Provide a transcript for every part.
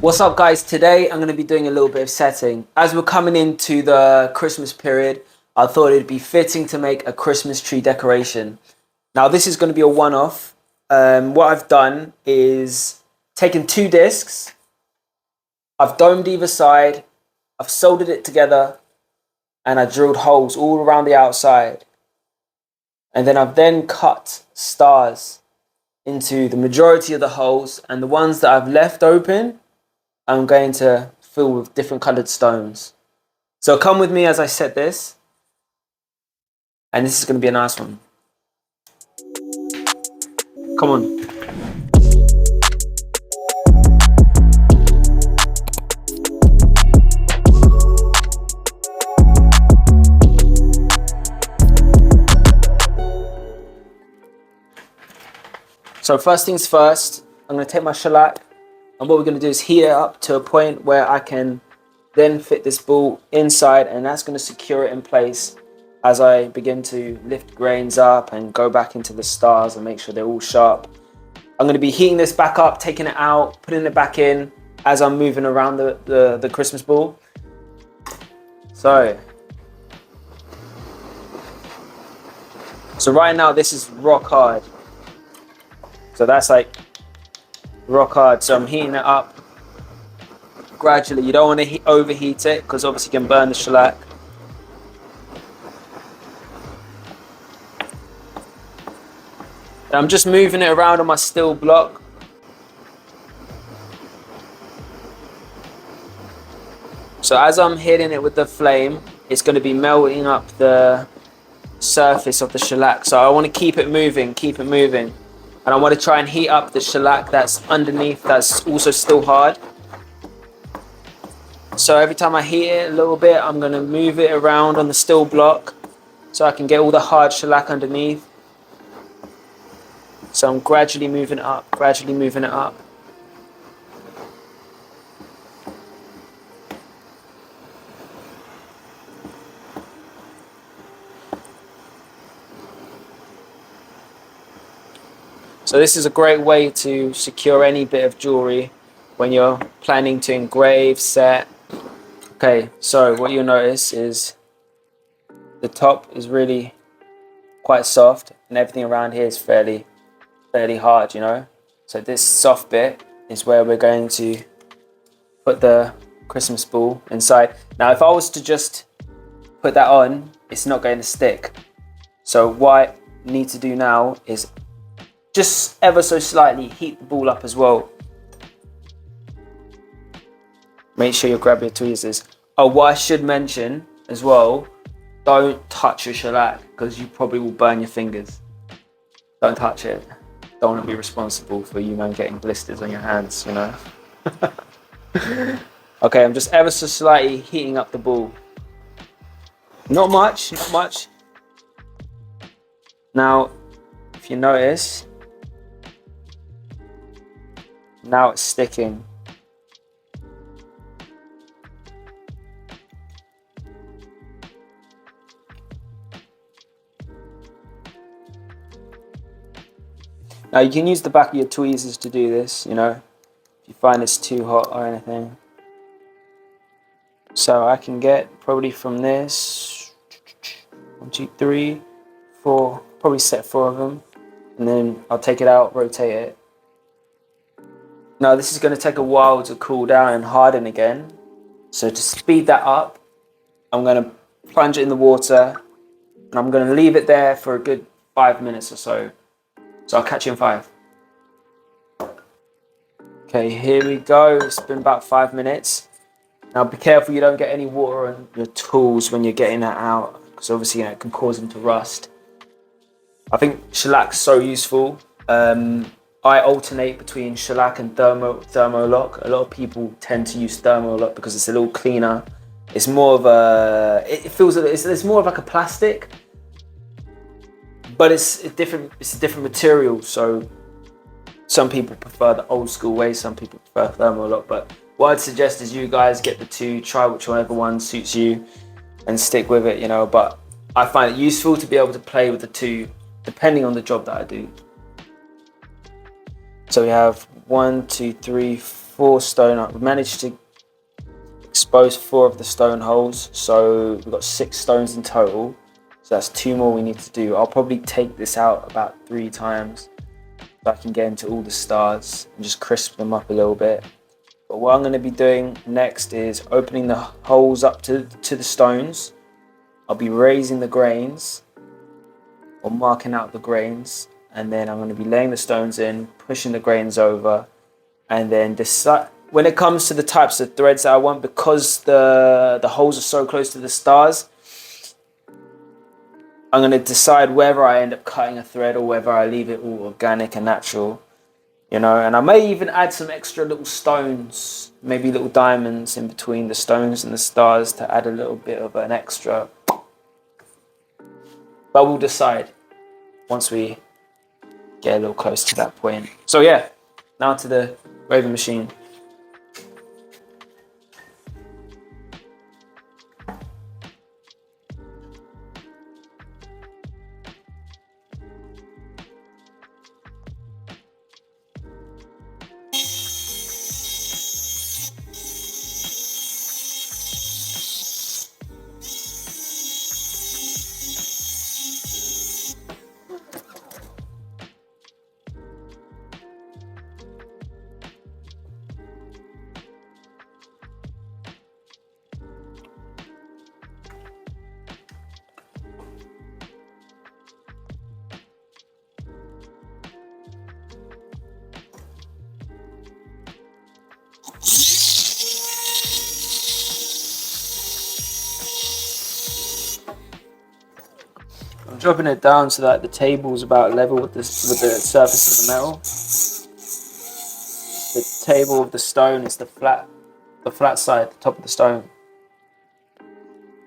What's up guys, today I'm going to be doing a little bit of setting. As we're coming into the Christmas period, I thought it'd be fitting to make a Christmas tree decoration. Now this is going to be a one-off. What I've done is taken two discs, I've domed either side, I've soldered it together, and I drilled holes all around the outside. And then I've cut stars into the majority of the holes, and the ones that I've left open I'm going to fill with different coloured stones. So come with me as I set this, and this is going to be a nice one. Come on. So first things first, I'm going to take my shellac, and what we're going to do is heat it up to a point where I can then fit this ball inside, and that's going to secure it in place as I begin to lift grains up and go back into the stars and make sure they're all sharp. I'm going to be heating this back up, taking it out, putting it back in as I'm moving around the Christmas ball. So right now this is rock hard. So that's like rock hard. So I'm heating it up gradually. You don't want to overheat it because obviously you can burn the shellac. And I'm just moving it around on my steel block. So as I'm hitting it with the flame, it's going to be melting up the surface of the shellac. So I want to keep it moving, And I want to try and heat up the shellac that's underneath, that's also still hard. So every time I heat it a little bit, I'm going to move it around on the steel block so I can get all the hard shellac underneath. So I'm gradually moving it up, So this is a great way to secure any bit of jewellery when you're planning to engrave, set. Okay, so what you'll notice is the top is really quite soft and everything around here is fairly hard, you know. So this soft bit is where we're going to put the Christmas ball inside. Now if I was to just put that on, it's not going to stick. So what I need to do now is just ever so slightly heat the ball up as well. Make sure you grab your tweezers. Oh, what I should mention as well, don't touch your shellac because you probably will burn your fingers. Don't touch it. Don't want to be responsible for you man getting blisters on your hands, you know. Okay, I'm just ever so slightly heating up the ball. Not much. Now, if you notice, now it's sticking. Now you can use the back of your tweezers to do this, you know, if you find it's too hot or anything. So I can get probably from this, 1, 2, 3, 4, probably set 4 of them, and then I'll take it out, rotate it. Now this is going to take a while to cool down and harden again. So to speed that up, I'm going to plunge it in the water and I'm going to leave it there for a good 5 minutes or so. So I'll catch you in 5. Okay, here we go. It's been about 5 minutes. Now be careful you don't get any water on your tools when you're getting that out, because obviously, you know, it can cause them to rust. I think shellac's so useful. I alternate between shellac and thermolock. A lot of people tend to use thermolock because it's a little cleaner. It's more of a, it's more of like a plastic, but it's a different material. So some people prefer the old school way, some people prefer thermolock. But what I'd suggest is you guys get the two, try whichever one suits you and stick with it, you know. But I find it useful to be able to play with the two depending on the job that I do. So we have 1, 2, 3, 4 stone. We managed to expose 4 of the stone holes, so we've got 6 stones in total. So that's 2 more we need to do. I'll probably take this out about 3 times so I can get into all the stars and just crisp them up a little bit. But what I'm going to be doing next is opening the holes up to the stones. I'll be raising the grains or marking out the grains, and then I'm going to be laying the stones in, pushing the grains over, and then decide when it comes to the types of threads that I want, because the holes are so close to the stars, I'm going to decide whether I end up cutting a thread or whether I leave it all organic and natural, you know. And I may even add some extra little stones, maybe little diamonds in between the stones and the stars to add a little bit of an extra. But we'll decide once we get a little close to that point. So yeah, now to the graving machine. I'm dropping it down so that the table is about level with the surface of the metal. The table of the stone is the flat side, the top of the stone.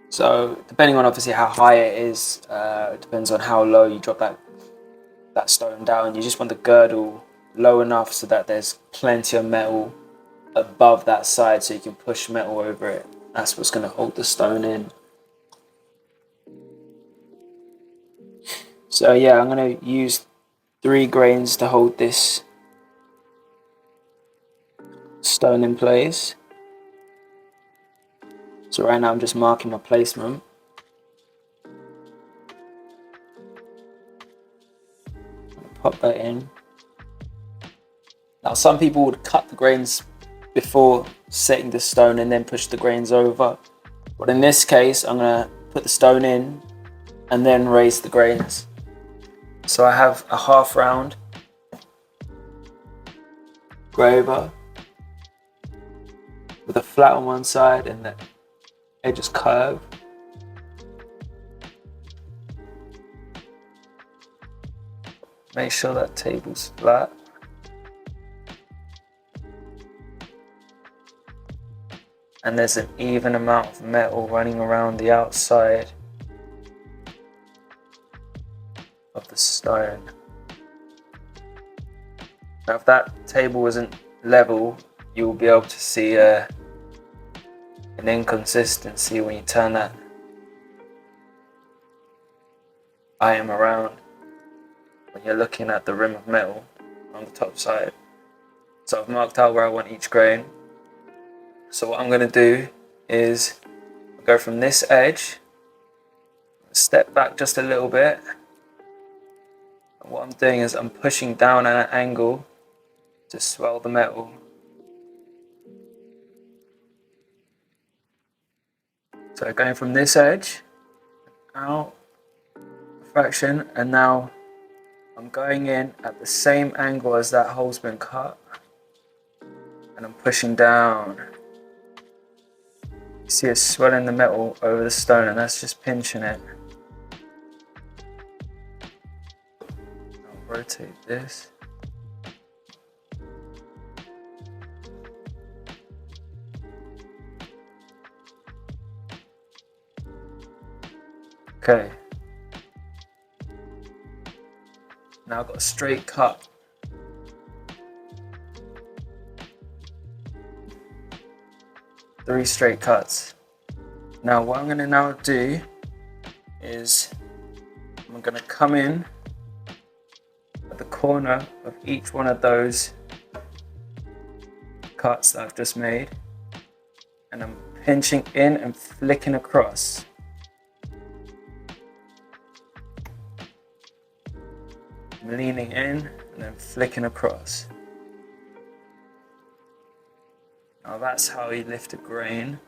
So depending on obviously how high it is, it depends on how low you drop that stone down. You just want the girdle low enough so that there's plenty of metal above that side, so you can push metal over it. That's what's going to hold the stone in. So yeah, I'm going to use 3 grains to hold this stone in place. So right now I'm just marking my placement. Pop that in. Now some people would cut the grains before setting the stone and then push the grains over. But in this case, I'm going to put the stone in and then raise the grains. So I have a half round graver with a flat on one side and the edges curved. Make sure that table's flat. And there's an even amount of metal running around the outside of the stone. Now if that table isn't level, you will be able to see an inconsistency when you turn that item around when you're looking at the rim of metal on the top side. So I've marked out where I want each grain. So what I'm going to do is go from this edge, step back just a little bit. And what I'm doing is I'm pushing down at an angle to swell the metal. So going from this edge out a fraction, and now I'm going in at the same angle as that hole's been cut, and I'm pushing down. You see it swelling the metal over the stone, and that's just pinching it. I'll rotate this. Okay. Now I've got a straight cut. Three straight cuts. Now what I'm going to now do is I'm going to come in at the corner of each one of those cuts that I've just made, and I'm pinching in and flicking across. I'm leaning in and then flicking across. Now that's how you lift a grain.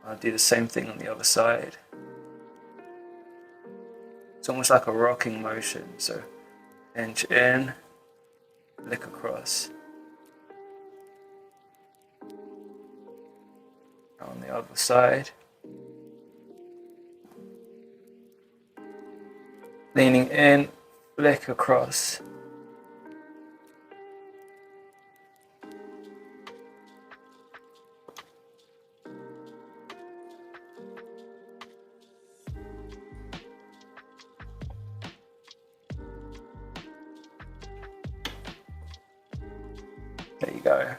I'll do the same thing on the other side. It's almost like a rocking motion, so pinch in, flick across. On the other side. Leaning in, flick across. There you go.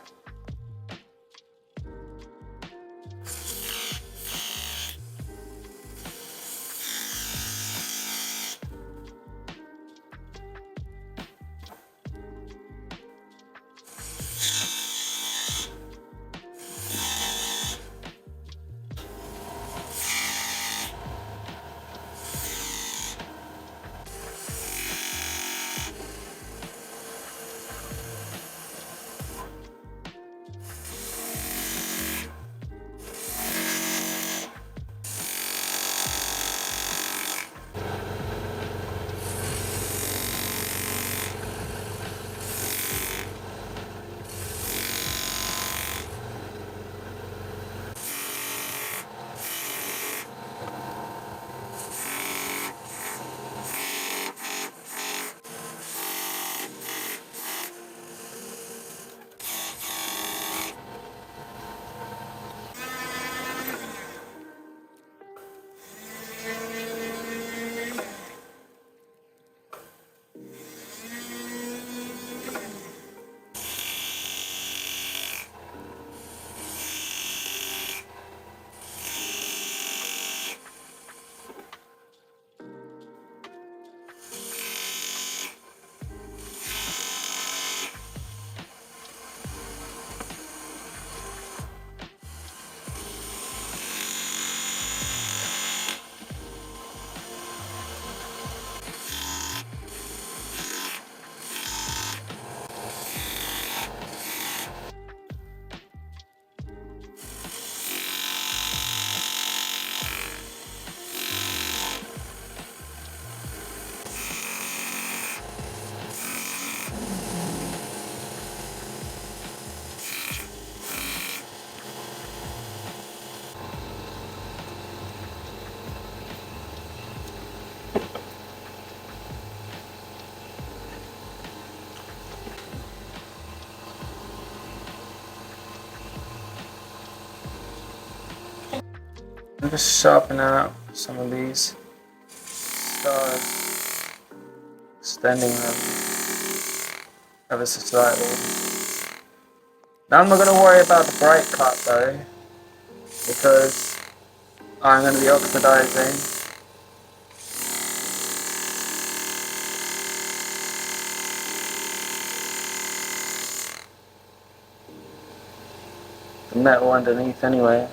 I'm just sharpen out some of these stars, extending them ever so slightly. Now I'm not going to worry about the bright cut though, because I'm going to be oxidizing. The metal underneath anyway.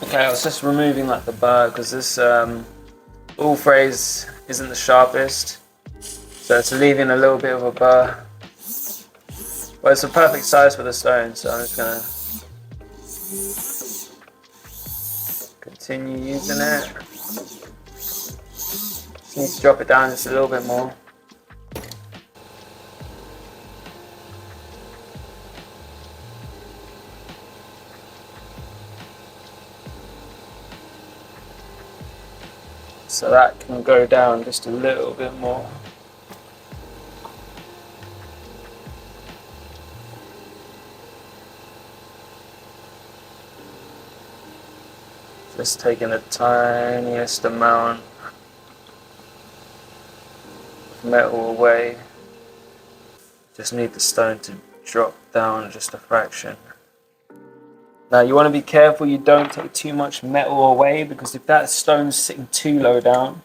Okay, I was just removing like the burr because this all phrase isn't the sharpest, so it's leaving a little bit of a burr. But it's a perfect size for the stone, so I'm just gonna continue using it. Just need to drop it down just a little bit more. So that can go down just a little bit more. Just taking the tiniest amount of metal away. Just need the stone to drop down just a fraction. Now you want to be careful you don't take too much metal away, because if that stone's sitting too low down,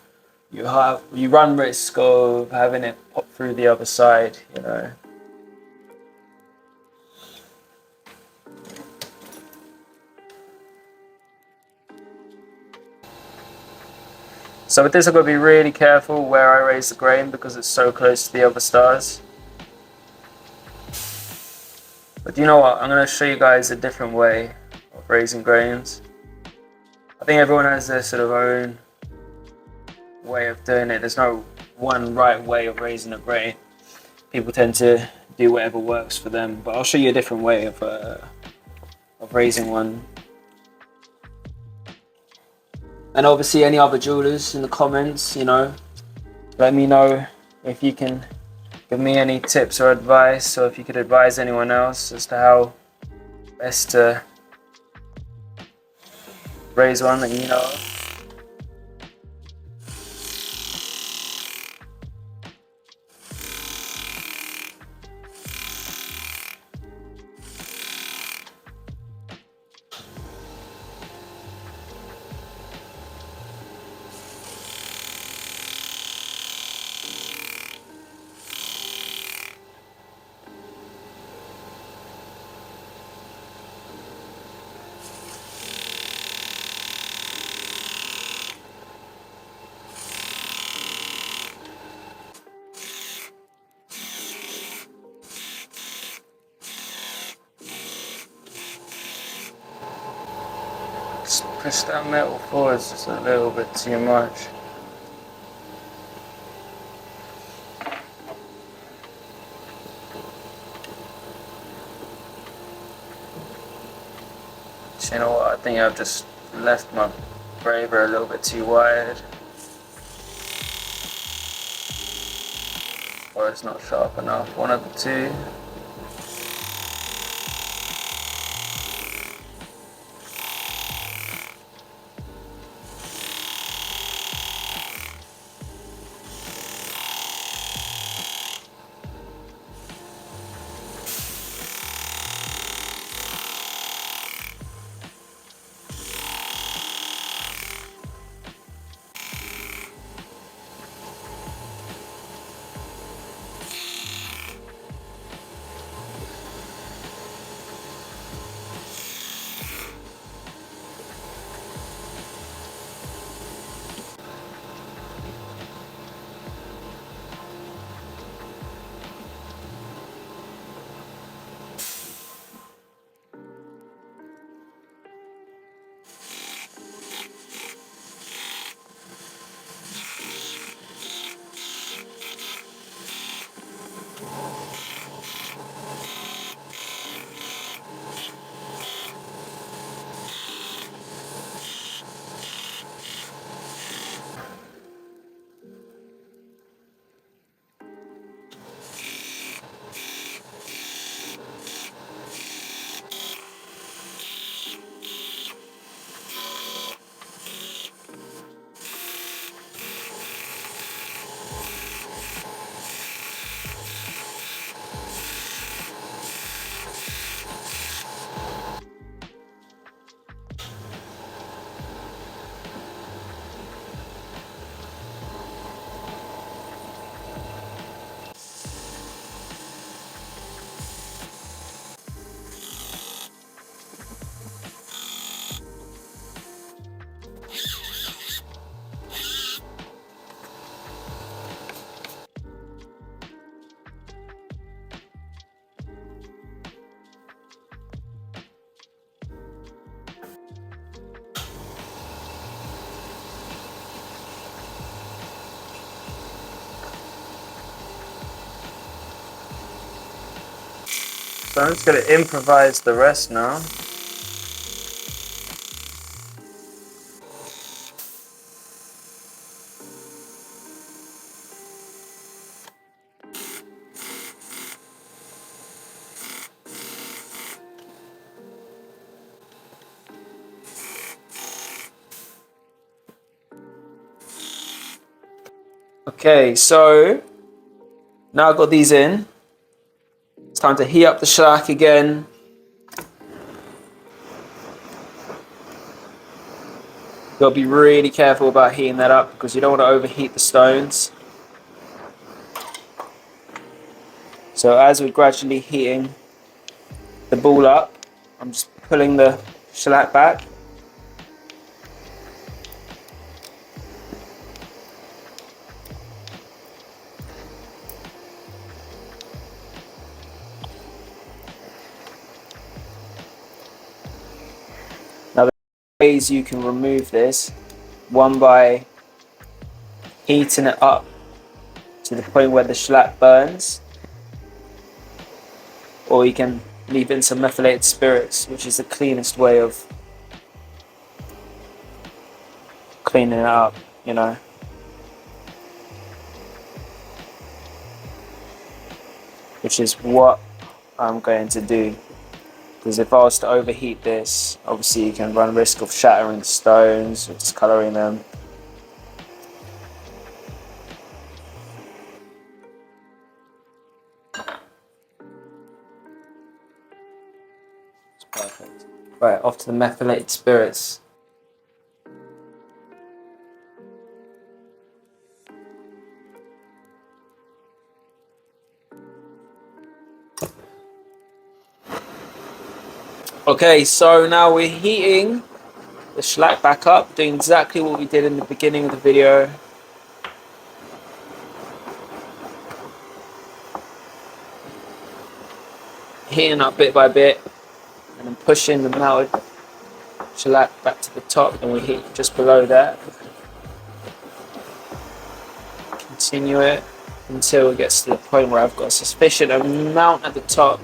you run risk of having it pop through the other side, you know. So with this I've got to be really careful where I raise the grain because it's so close to the other stars. But you know what, I'm going to show you guys a different way of raising grains. I think everyone has their sort of own way of doing it. There's no one right way of raising a grain. People tend to do whatever works for them, but I'll show you a different way of raising one. And obviously any other jewelers in the comments, you know, let me know if you can give me any tips or advice, or if you could advise anyone else as to how best to raise one that you know of. Just push that metal forward just a little bit too much. So you know what, I think I've just left my braver a little bit too wide. Or it's not sharp enough, one of the two. So I'm just going to improvise the rest now. Okay, so now I've got these in. It's time to heat up the shellac again. You've got to be really careful about heating that up because you don't want to overheat the stones. So as we're gradually heating the ball up, I'm just pulling the shellac back. Now the ways you can remove this, one by heating it up to the point where the shellac burns, or you can leave in some methylated spirits, which is the cleanest way of cleaning it up, you know. Which is what I'm going to do. Because if I was to overheat this, obviously you can run risk of shattering stones or discoloring them. It's perfect. Right, off to the methylated spirits. Okay, so now we're heating the shellac back up, doing exactly what we did in the beginning of the video. Heating up bit by bit, and then pushing the melted shellac back to the top, and we heat just below that. Continue it until it gets to the point where I've got a sufficient amount at the top.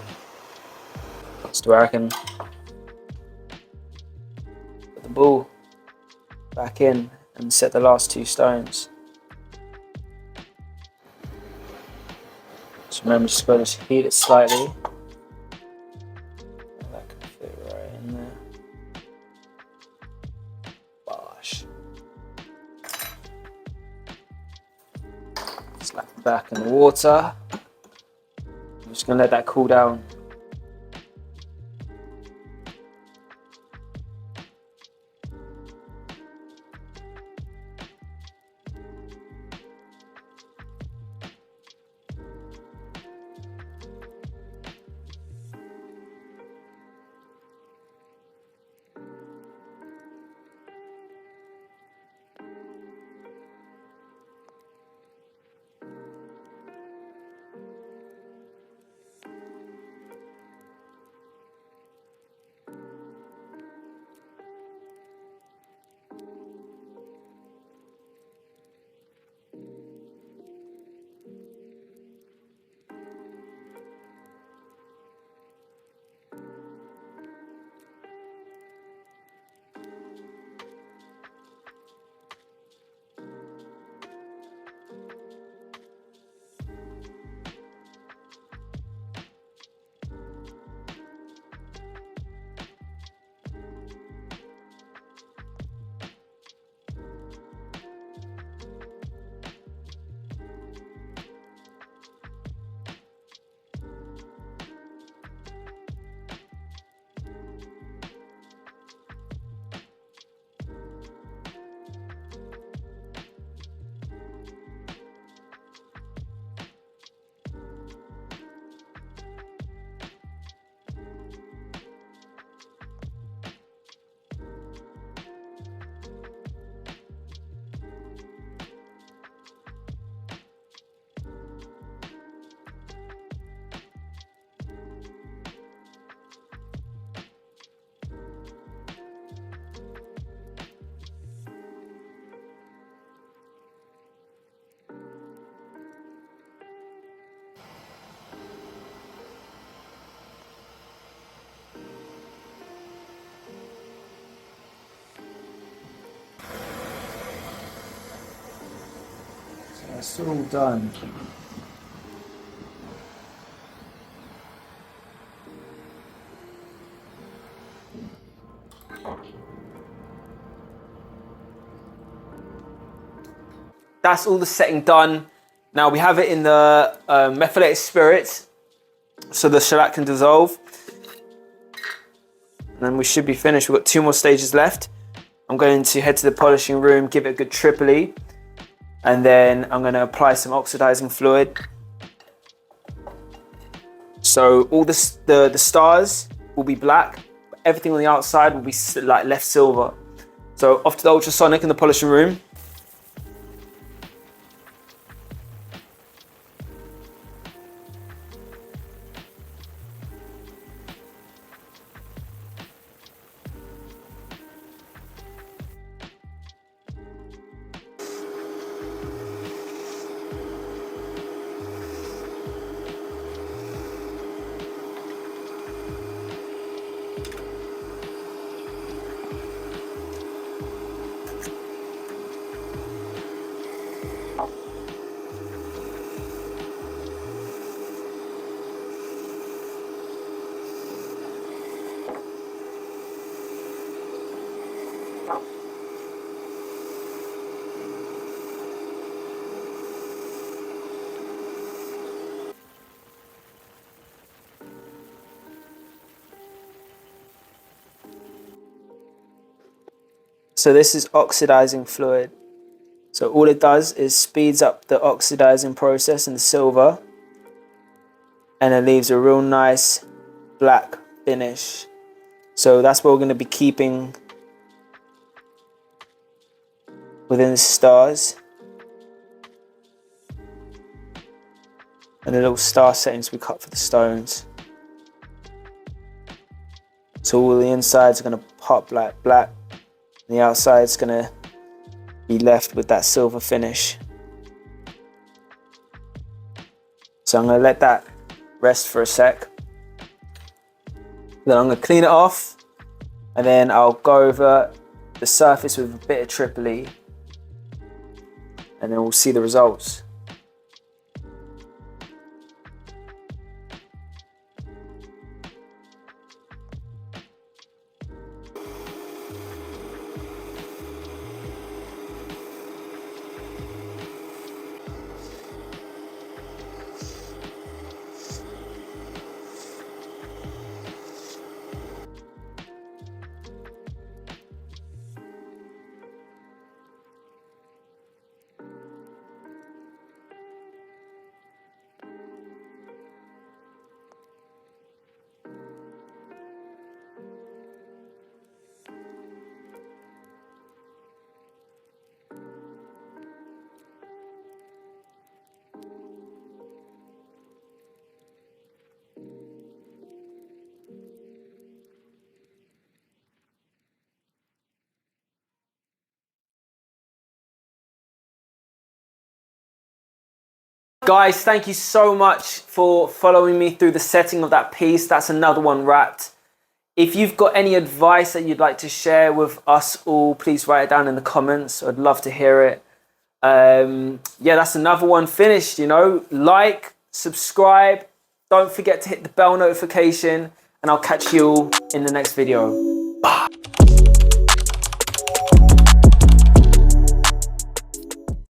That's where I can put the ball back in and set the last two stones. So remember, just going to heat it slightly. That can fit right in there. Bosh. Slap it back in the water. I'm just going to let that cool down. It's all done. that's all the setting done. Now we have it in the methylated spirit, so the shellac can dissolve. And then we should be finished. We've got 2 more stages left. I'm going to head to the polishing room, give it a good triply, and then I'm going to apply some oxidizing fluid. So all the stars will be black, but everything on the outside will be like left silver. So off to the ultrasonic in the polishing room. So this is oxidizing fluid. So all it does is speeds up the oxidizing process in the silver, and it leaves a real nice black finish. So that's what we're going to be keeping within the stars. And the little star settings we cut for the stones. So all the insides are going to pop like black. And the outside's going to be left with that silver finish. So I'm going to let that rest for a sec. Then I'm going to clean it off, and then I'll go over the surface with a bit of triply, and then we'll see the results. Guys, thank you so much for following me through the setting of that piece. That's another one wrapped. If you've got any advice that you'd like to share with us all, please write it down in the comments. I'd love to hear it. Yeah, that's another one finished, you know. Like, subscribe, don't forget to hit the bell notification, and I'll catch you all in the next video. Bye.